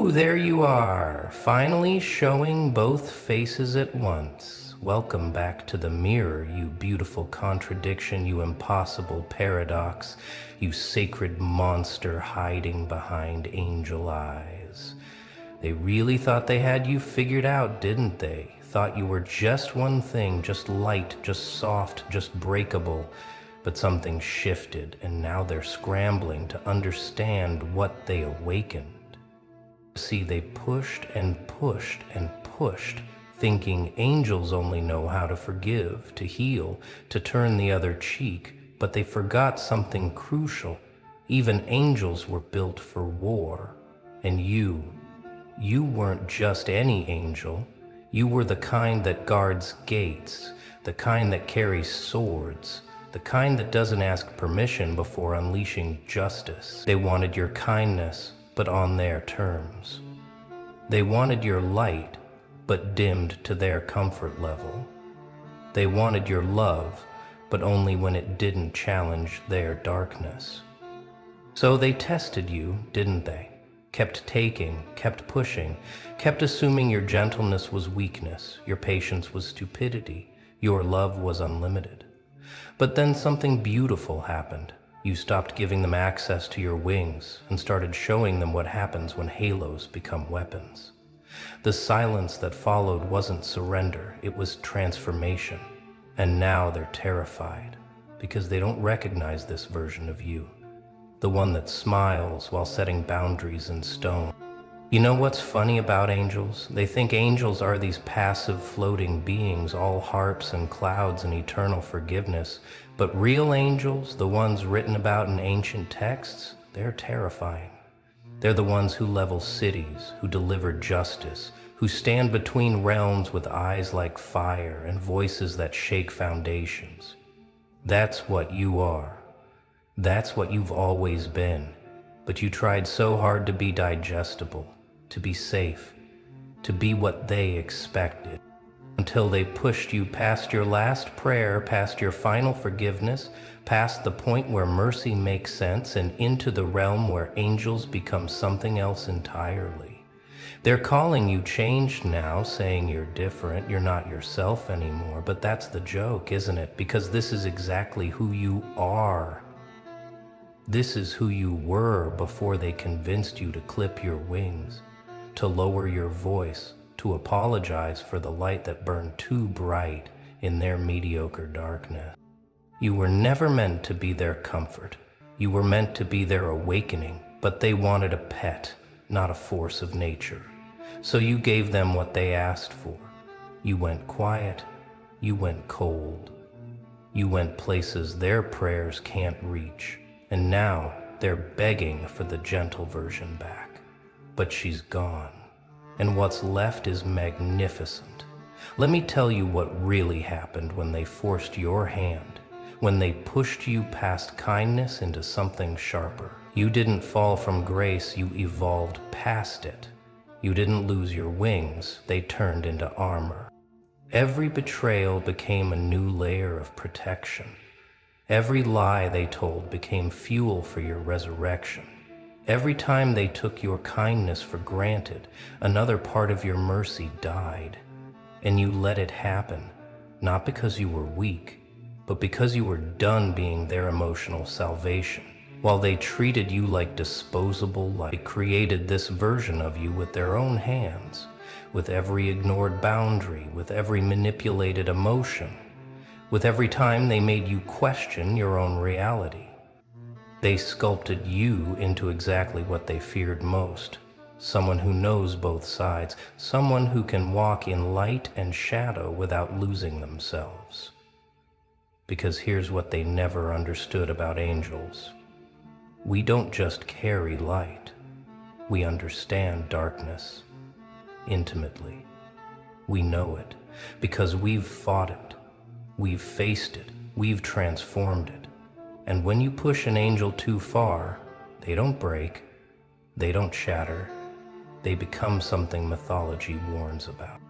Oh, there you are, finally showing both faces at once. Welcome back to the mirror, you beautiful contradiction, you impossible paradox, you sacred monster hiding behind angel eyes. They really thought they had you figured out, didn't they? Thought you were just one thing, just light, just soft, just breakable. But something shifted, and now they're scrambling to understand what they awakened. See, they pushed and pushed and pushed, thinking angels only know how to forgive, to heal, to turn the other cheek, but they forgot something crucial. Even angels were built for war. And you weren't just any angel. You were the kind that guards gates, the kind that carries swords, the kind that doesn't ask permission before unleashing justice. They wanted your kindness, but on their terms. They wanted your light, but dimmed to their comfort level. They wanted your love, but only when it didn't challenge their darkness. So they tested you, didn't they? Kept taking, kept pushing, kept assuming your gentleness was weakness, your patience was stupidity, your love was unlimited. But then something beautiful happened. You stopped giving them access to your wings and started showing them what happens when halos become weapons. The silence that followed wasn't surrender, it was transformation. And now they're terrified because they don't recognize this version of you, the one that smiles while setting boundaries in stone. You know what's funny about angels? They think angels are these passive floating beings, all harps and clouds and eternal forgiveness. But real angels, the ones written about in ancient texts, they're terrifying. They're the ones who level cities, who deliver justice, who stand between realms with eyes like fire and voices that shake foundations. That's what you are. That's what you've always been. But you tried so hard to be digestible, to be safe, to be what they expected, until they pushed you past your last prayer, past your final forgiveness, past the point where mercy makes sense, and into the realm where angels become something else entirely. They're calling you changed now, saying you're different, you're not yourself anymore, but that's the joke, isn't it? Because this is exactly who you are. This is who you were before they convinced you to clip your wings, to lower your voice, to apologize for the light that burned too bright in their mediocre darkness. You were never meant to be their comfort. You were meant to be their awakening, but they wanted a pet, not a force of nature. So you gave them what they asked for. You went quiet. You went cold. You went places their prayers can't reach. And now they're begging for the gentle version back. But she's gone. And what's left is magnificent. Let me tell you what really happened when they forced your hand, when they pushed you past kindness into something sharper. You didn't fall from grace, you evolved past it. You didn't lose your wings, they turned into armor. Every betrayal became a new layer of protection. Every lie they told became fuel for your resurrection. Every time they took your kindness for granted, another part of your mercy died. And you let it happen, not because you were weak, but because you were done being their emotional salvation. While they treated you like disposable light, they created this version of you with their own hands, with every ignored boundary, with every manipulated emotion, with every time they made you question your own reality. They sculpted you into exactly what they feared most. Someone who knows both sides, someone who can walk in light and shadow without losing themselves. Because here's what they never understood about angels. We don't just carry light. We understand darkness intimately. We know it because we've fought it. We've faced it. We've transformed it. And when you push an angel too far, they don't break, they don't shatter, they become something mythology warns about.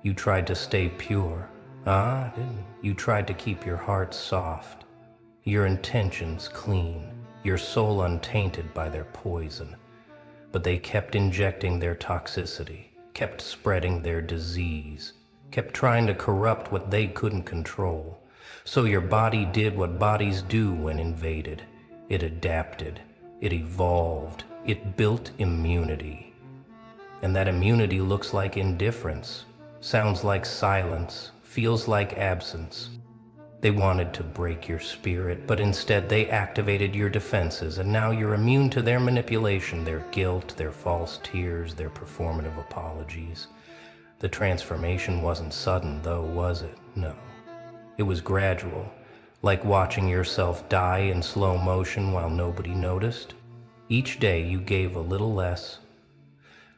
You tried to stay pure. Didn't you? You tried to keep your heart soft, your intentions clean, your soul untainted by their poison. but they kept injecting their toxicity, kept spreading their disease, kept trying to corrupt what they couldn't control. So your body did what bodies do when invaded. It adapted, it evolved, it built immunity. And that immunity looks like indifference, sounds like silence, feels like absence. They wanted to break your spirit, but instead they activated your defenses, and now you're immune to their manipulation, their guilt, their false tears, their performative apologies. The transformation wasn't sudden, though, was it? No. It was gradual, like watching yourself die in slow motion while nobody noticed. Each day you gave a little less,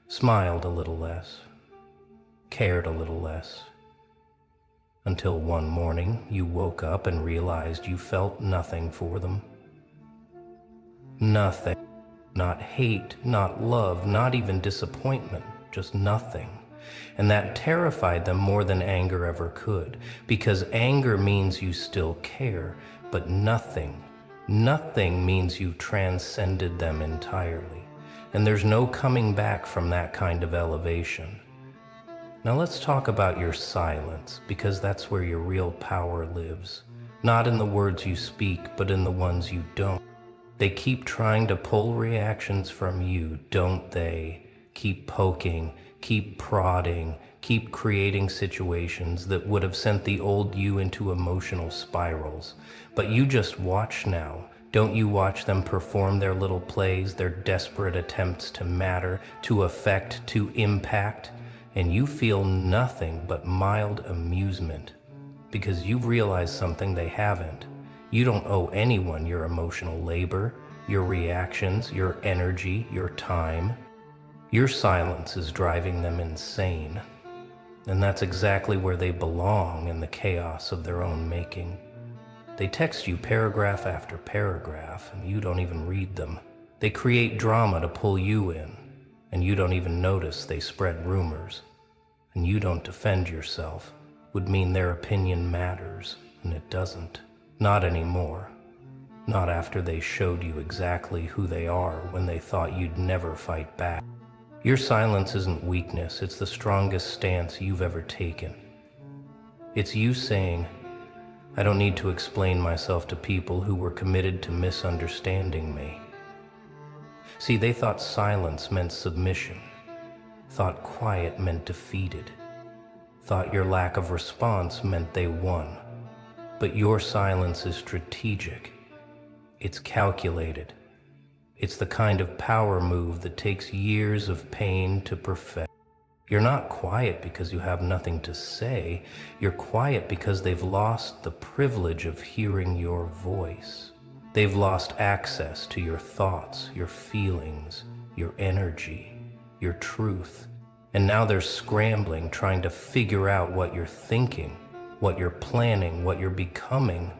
smiled a little less, cared a little less. Until one morning you woke up and realized you felt nothing for them. Nothing. Not hate, not love, not even disappointment, just nothing. And that terrified them more than anger ever could, because anger means you still care, but nothing means you've transcended them entirely. And there's no coming back from that kind of elevation. Now let's talk about your silence, because that's where your real power lives. Not in the words you speak, but in the ones you don't. They keep trying to pull reactions from you, don't they? Keep poking, keep prodding, keep creating situations that would have sent the old you into emotional spirals. But you just watch now. Don't you watch them perform their little plays, their desperate attempts to matter, to affect, to impact? And you feel nothing but mild amusement, because you've realized something they haven't. You don't owe anyone your emotional labor, your reactions, your energy, your time. Your silence is driving them insane. And that's exactly where they belong, in the chaos of their own making. They text you paragraph after paragraph, and you don't even read them. They create drama to pull you in, and you don't even notice they spread rumors. And you don't defend yourself would mean their opinion matters, and it doesn't. Not anymore. Not after they showed you exactly who they are when they thought you'd never fight back. Your silence isn't weakness, it's the strongest stance you've ever taken. It's you saying, I don't need to explain myself to people who were committed to misunderstanding me. See, they thought silence meant submission, thought quiet meant defeated, thought your lack of response meant they won. But your silence is strategic. It's calculated. It's the kind of power move that takes years of pain to perfect. You're not quiet because you have nothing to say. You're quiet because they've lost the privilege of hearing your voice. They've lost access to your thoughts, your feelings, your energy, your truth. And now they're scrambling, trying to figure out what you're thinking, what you're planning, what you're becoming.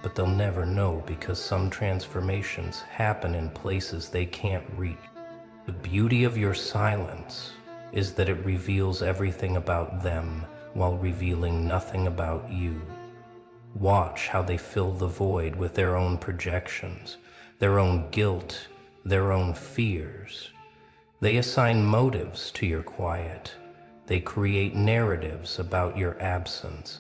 But they'll never know, because some transformations happen in places they can't reach. The beauty of your silence is that it reveals everything about them while revealing nothing about you. Watch how they fill the void with their own projections, their own guilt, their own fears. They assign motives to your quiet. They create narratives about your absence.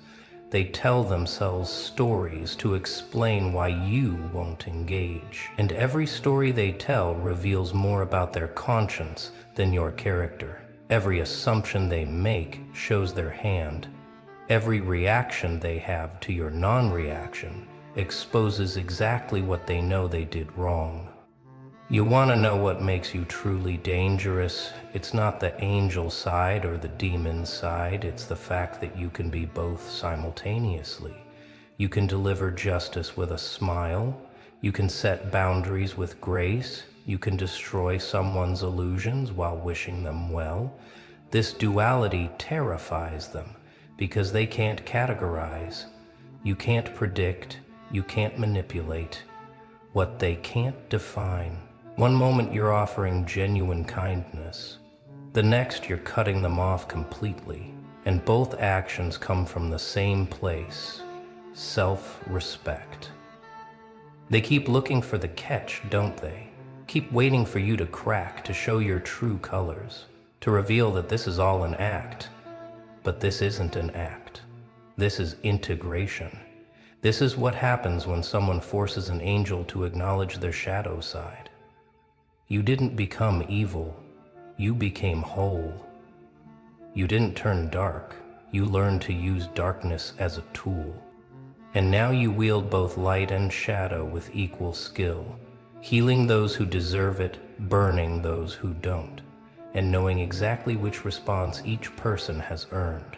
They tell themselves stories to explain why you won't engage. And every story they tell reveals more about their conscience than your character. Every assumption they make shows their hand. Every reaction they have to your non-reaction exposes exactly what they know they did wrong. You want to know what makes you truly dangerous? It's not the angel side or the demon side. It's the fact that you can be both simultaneously. You can deliver justice with a smile. You can set boundaries with grace. You can destroy someone's illusions while wishing them well. This duality terrifies them because they can't categorize. You can't predict. You can't manipulate. What they can't define. One moment you're offering genuine kindness. The next you're cutting them off completely. And both actions come from the same place: self-respect. They keep looking for the catch, don't they? keep waiting for you to crack, to show your true colors, to reveal that this is all an act. But this isn't an act. This is integration. This is what happens when someone forces an angel to acknowledge their shadow side. You didn't become evil. You became whole. You didn't turn dark. You learned to use darkness as a tool. And now you wield both light and shadow with equal skill, healing those who deserve it, burning those who don't, and knowing exactly which response each person has earned.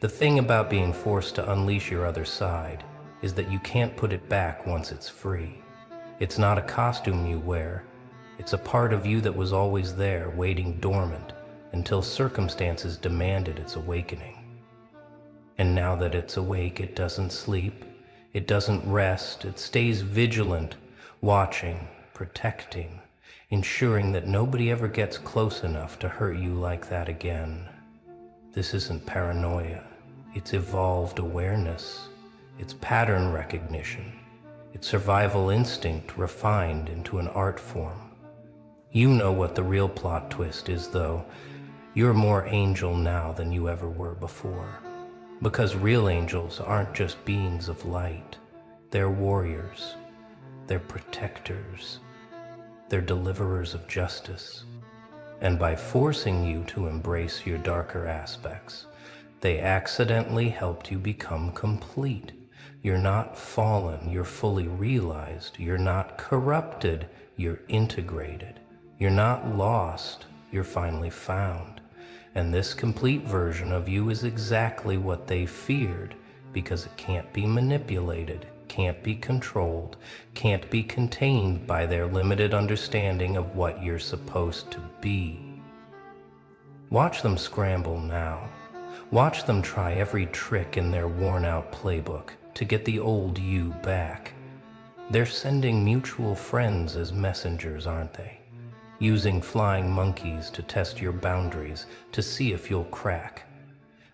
The thing about being forced to unleash your other side is that you can't put it back once it's free. It's not a costume you wear. It's a part of you that was always there, waiting dormant, until circumstances demanded its awakening. And now that it's awake, it doesn't sleep, it doesn't rest, it stays vigilant, watching, protecting, ensuring that nobody ever gets close enough to hurt you like that again. This isn't paranoia, it's evolved awareness, it's pattern recognition, it's survival instinct refined into an art form. You know what the real plot twist is, though. You're more angel now than you ever were before. Because real angels aren't just beings of light. They're warriors. They're protectors. They're deliverers of justice. And by forcing you to embrace your darker aspects, they accidentally helped you become complete. You're not fallen, you're fully realized. You're not corrupted, you're integrated. You're not lost, you're finally found. And this complete version of you is exactly what they feared, because it can't be manipulated, can't be controlled, can't be contained by their limited understanding of what you're supposed to be. Watch them scramble now. Watch them try every trick in their worn-out playbook to get the old you back. They're sending mutual friends as messengers, aren't they? Using flying monkeys to test your boundaries, to see if you'll crack.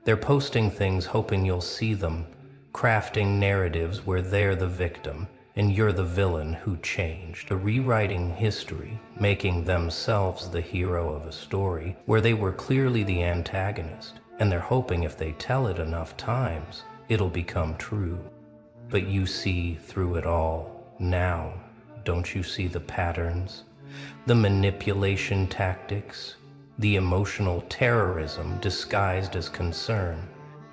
They're posting things hoping you'll see them, crafting narratives where they're the victim and you're the villain who changed, rewriting history, making themselves the hero of a story where they were clearly the antagonist, and they're hoping if they tell it enough times, it'll become true. But you see through it all now, don't you see the patterns? The manipulation tactics, the emotional terrorism disguised as concern.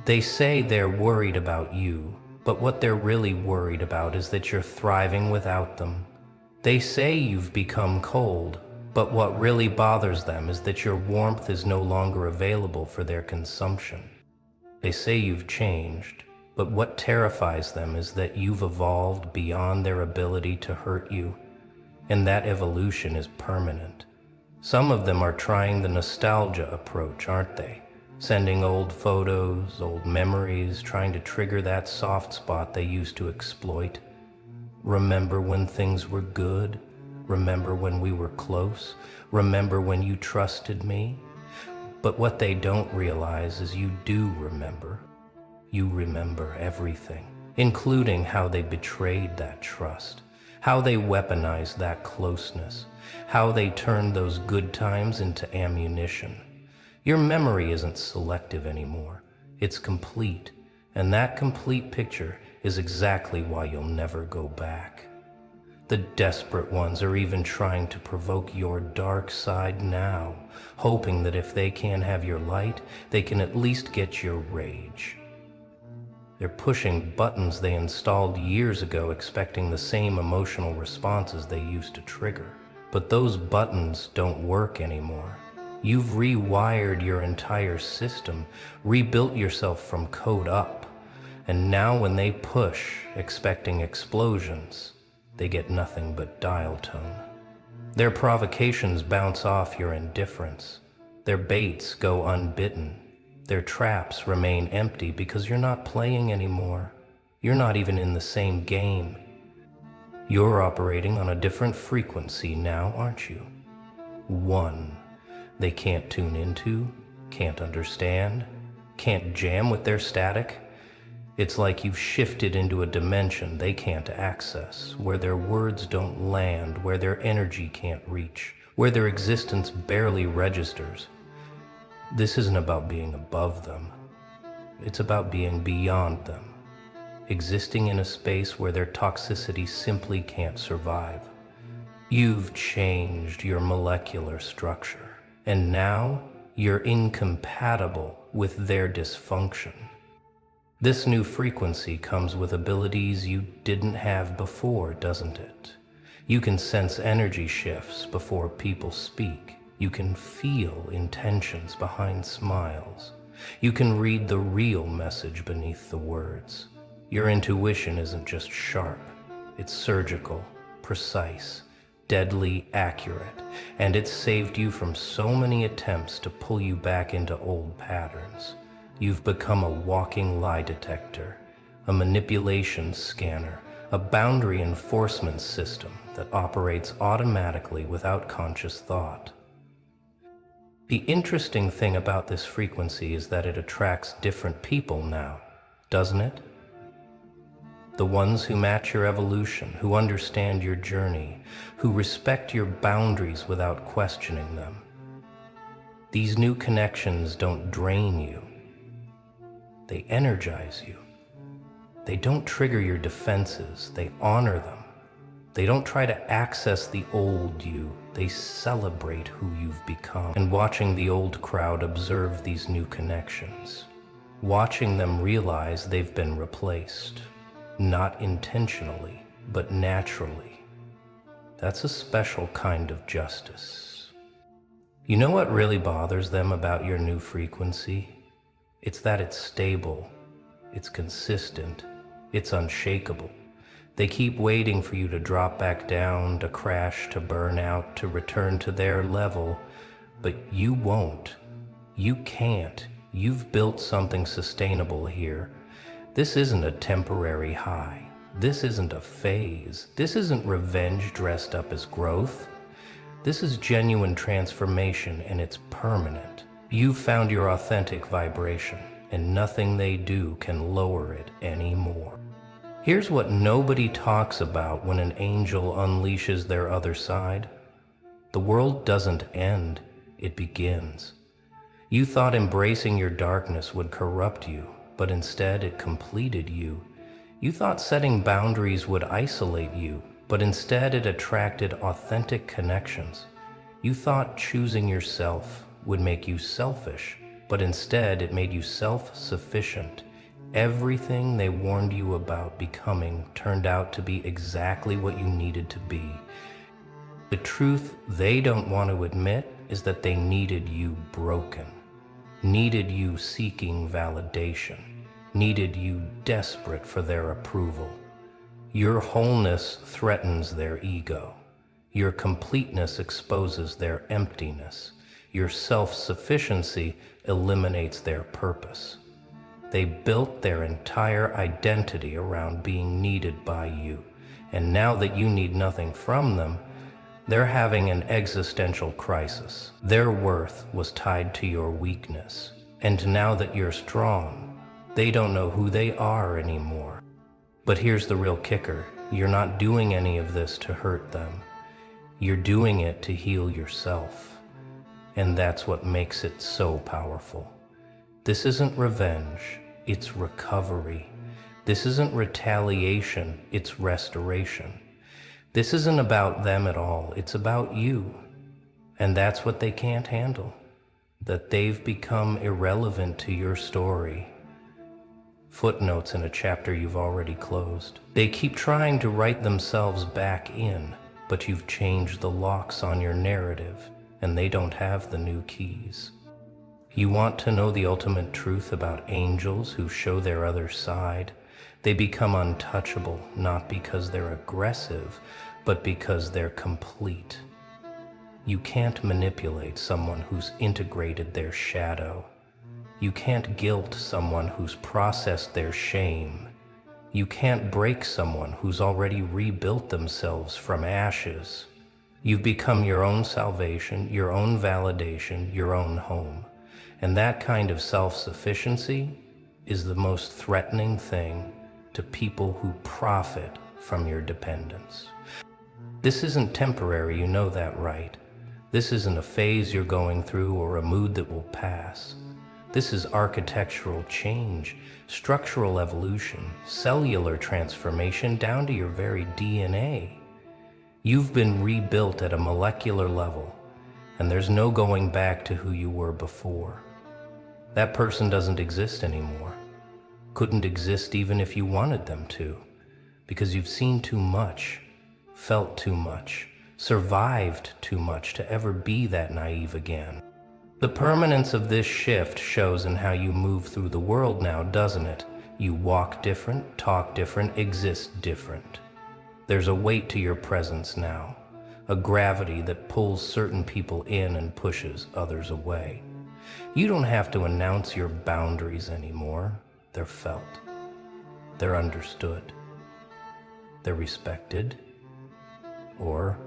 They say they're worried about you, but what they're really worried about is that you're thriving without them. They say you've become cold, but what really bothers them is that your warmth is no longer available for their consumption. They say you've changed, but what terrifies them is that you've evolved beyond their ability to hurt you. And that evolution is permanent. Some of them are trying the nostalgia approach, aren't they? Sending old photos, old memories, trying to trigger that soft spot they used to exploit. Remember when things were good? Remember when we were close? Remember when you trusted me? But what they don't realize is you do remember. You remember everything, including how they betrayed that trust. How they weaponized that closeness, how they turned those good times into ammunition. Your memory isn't selective anymore, it's complete, and that complete picture is exactly why you'll never go back. The desperate ones are even trying to provoke your dark side now, hoping that if they can't have your light, they can at least get your rage. They're pushing buttons they installed years ago, expecting the same emotional responses they used to trigger. But those buttons don't work anymore. You've rewired your entire system, rebuilt yourself from code up. And now when they push, expecting explosions, they get nothing but dial tone. Their provocations bounce off your indifference. Their baits go unbitten. Their traps remain empty because you're not playing anymore. You're not even in the same game. You're operating on a different frequency now, aren't you? One they can't tune into, can't understand, can't jam with their static. It's like you've shifted into a dimension they can't access, where their words don't land, where their energy can't reach, where their existence barely registers. This isn't about being above them. It's about being beyond them, existing in a space where their toxicity simply can't survive. You've changed your molecular structure, and now you're incompatible with their dysfunction. This new frequency comes with abilities you didn't have before, doesn't it? You can sense energy shifts before people speak. You can feel intentions behind smiles. You can read the real message beneath the words. Your intuition isn't just sharp, it's surgical, precise, deadly accurate, and it's saved you from so many attempts to pull you back into old patterns. You've become a walking lie detector, a manipulation scanner, a boundary enforcement system that operates automatically without conscious thought. The interesting thing about this frequency is that it attracts different people now, doesn't it? The ones who match your evolution, who understand your journey, who respect your boundaries without questioning them. These new connections don't drain you. They energize you. They don't trigger your defenses, they honor them. They don't try to access the old you, they celebrate who you've become. And watching the old crowd observe these new connections, watching them realize they've been replaced, not intentionally, but naturally. That's a special kind of justice. You know what really bothers them about your new frequency? It's that it's stable, it's consistent, it's unshakable. They keep waiting for you to drop back down, to crash, to burn out, to return to their level, but you won't. You can't. You've built something sustainable here. This isn't a temporary high. This isn't a phase. This isn't revenge dressed up as growth. This is genuine transformation, and it's permanent. You've found your authentic vibration, and nothing they do can lower it anymore. Here's what nobody talks about when an angel unleashes their other side. The world doesn't end, it begins. You thought embracing your darkness would corrupt you, but instead it completed you. You thought setting boundaries would isolate you, but instead it attracted authentic connections. You thought choosing yourself would make you selfish, but instead it made you self-sufficient. Everything they warned you about becoming turned out to be exactly what you needed to be. The truth they don't want to admit is that they needed you broken, needed you seeking validation, needed you desperate for their approval. Your wholeness threatens their ego. Your completeness exposes their emptiness. Your self-sufficiency eliminates their purpose. They built their entire identity around being needed by you, and now that you need nothing from them, they're having an existential crisis. Their worth was tied to your weakness, and now that you're strong, they don't know who they are anymore. But here's the real kicker. You're not doing any of this to hurt them. You're doing it to heal yourself. And that's what makes it so powerful. This isn't revenge, it's recovery. This isn't retaliation, it's restoration. This isn't about them at all, it's about you. And that's what they can't handle, that they've become irrelevant to your story. Footnotes in a chapter you've already closed. They keep trying to write themselves back in, but you've changed the locks on your narrative, and they don't have the new keys. You want to know the ultimate truth about angels who show their other side? They become untouchable, not because they're aggressive, but because they're complete. You can't manipulate someone who's integrated their shadow. You can't guilt someone who's processed their shame. You can't break someone who's already rebuilt themselves from ashes. You've become your own salvation, your own validation, your own home. And that kind of self-sufficiency, is the most threatening thing to people who profit from your dependence. This isn't temporary, you know that, right? This isn't a phase you're going through or a mood that will pass. This is architectural change, structural evolution, cellular transformation down to your very DNA. You've been rebuilt at a molecular level, and there's no going back to who you were before. That person doesn't exist anymore. Couldn't exist even if you wanted them to, because you've seen too much, felt too much, survived too much to ever be that naive again. The permanence of this shift shows in how you move through the world now, doesn't it? You walk different, talk different, exist different. There's a weight to your presence now, a gravity that pulls certain people in and pushes others away. You don't have to announce your boundaries anymore. They're felt. They're understood. They're respected. Or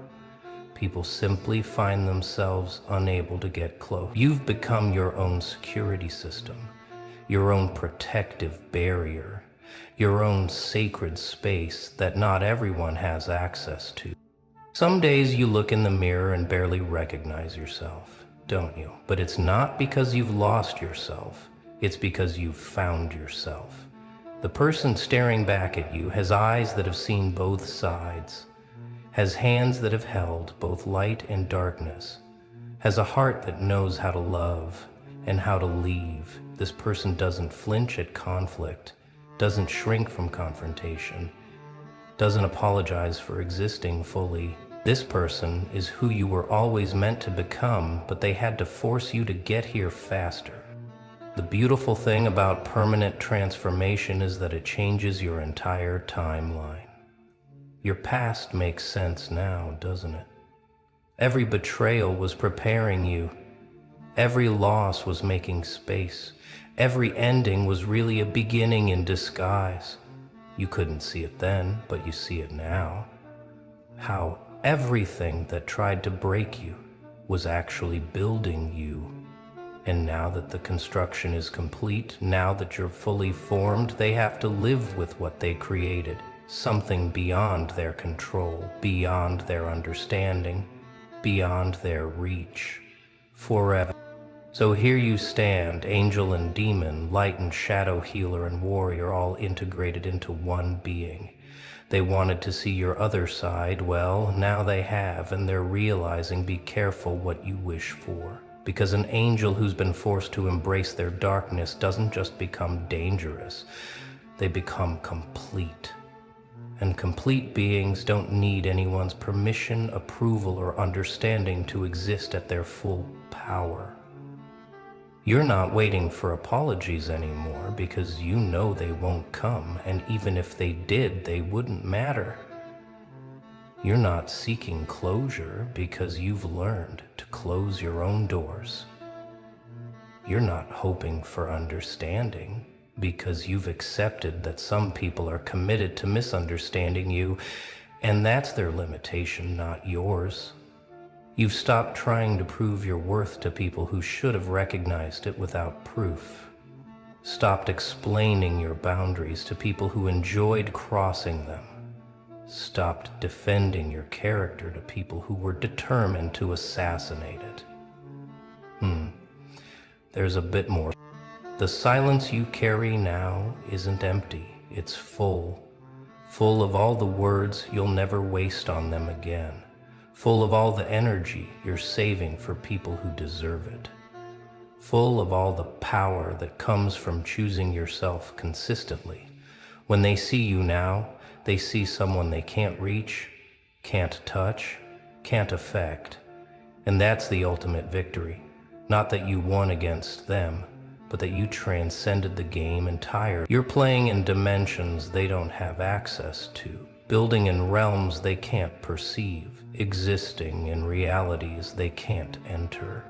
people simply find themselves unable to get close. You've become your own security system, your own protective barrier, your own sacred space that not everyone has access to. Some days you look in the mirror and barely recognize yourself, don't you? But it's not because you've lost yourself. It's because you've found yourself. The person staring back at you has eyes that have seen both sides, has hands that have held both light and darkness, has a heart that knows how to love and how to leave. This person doesn't flinch at conflict, doesn't shrink from confrontation, doesn't apologize for existing fully. This person is who you were always meant to become, but they had to force you to get here faster. The beautiful thing about permanent transformation is that it changes your entire timeline. Your past makes sense now, doesn't it? Every betrayal was preparing you. Every loss was making space. Every ending was really a beginning in disguise. You couldn't see it then, but you see it now. How everything that tried to break you was actually building you. And now that the construction is complete, now that you're fully formed, they have to live with what they created. Something beyond their control, beyond their understanding, beyond their reach, forever. So here you stand, angel and demon, light and shadow, healer and warrior, all integrated into one being. They wanted to see your other side. Well, now they have, and they're realizing, be careful what you wish for. Because an angel who's been forced to embrace their darkness doesn't just become dangerous, they become complete. And complete beings don't need anyone's permission, approval, or understanding to exist at their full power. You're not waiting for apologies anymore because you know they won't come, and even if they did, they wouldn't matter. You're not seeking closure because you've learned to close your own doors. You're not hoping for understanding because you've accepted that some people are committed to misunderstanding you, and that's their limitation, not yours. You've stopped trying to prove your worth to people who should have recognized it without proof. Stopped explaining your boundaries to people who enjoyed crossing them. Stopped defending your character to people who were determined to assassinate it. There's a bit more. The silence you carry now isn't empty, it's full. Full of all the words you'll never waste on them again. Full of all the energy you're saving for people who deserve it. Full of all the power that comes from choosing yourself consistently. When they see you now, they see someone they can't reach, can't touch, can't affect. And that's the ultimate victory. Not that you won against them, but that you transcended the game entirely. You're playing in dimensions they don't have access to, building in realms they can't perceive, existing in realities they can't enter.